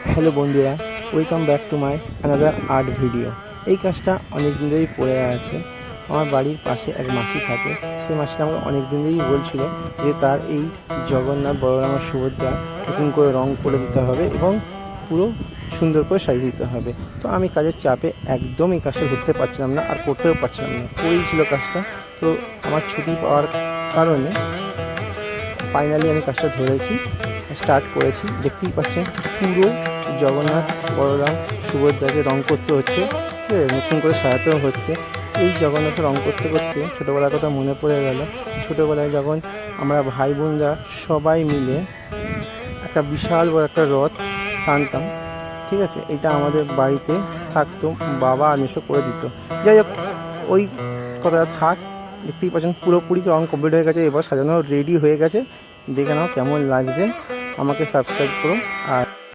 Hello বন্ধুরা, welcome back to my another art video. এই কাজটা অনেক দিন ধরেই পড়ে আছে। আমার বাড়ির পাশে এক মাসি থাকে, সেই মাসিটা আমাকে অনেক দিন ধরেই বলছিল যে তার এই জগন্নাথ, বলরাম আর সুভদ্রা নতুন করে রং করে দিতে হবে এবং পুরো সুন্দর করে সাজিয়ে দিতে হবে। তো আমি কাজের চাপে একদম এই কাজটা করতে পারছিলাম না, আর করতেও পারছিলাম না, পড়েই ছিল কাজটা। তো আমার ছুটি পাওয়ার কারণে ফাইনালি আমি কাজটা ধরেছি, স্টার্ট করেছি। দেখতেই পাচ্ছেন পুরো জগন্নাথ, বলরাম, সুভদ্রাকে রং করতে হচ্ছে, ঠিক আছে, নতুন করে সাজাতেও হচ্ছে। এই জগন্নাথের রং করতে করতে ছোটোবেলার কথা মনে পড়ে গেল। ছোটোবেলায় যখন আমরা ভাই বোনরা সবাই মিলে একটা বিশাল বড় একটা রথ টানতাম, ঠিক আছে, এটা আমাদের বাড়িতে থাকতো, বাবা আর মেসো করে দিত। যাই হোক, ওই কথাটা থাক। দেখতেই পাচ্ছেন পুরোপুরি রং কমপ্লিট হয়ে গেছে, এবার সাজানো রেডি হয়ে গেছে। দেখে নাও কেমন লাগছে, আমাকে সাবস্ক্রাইব করো। আর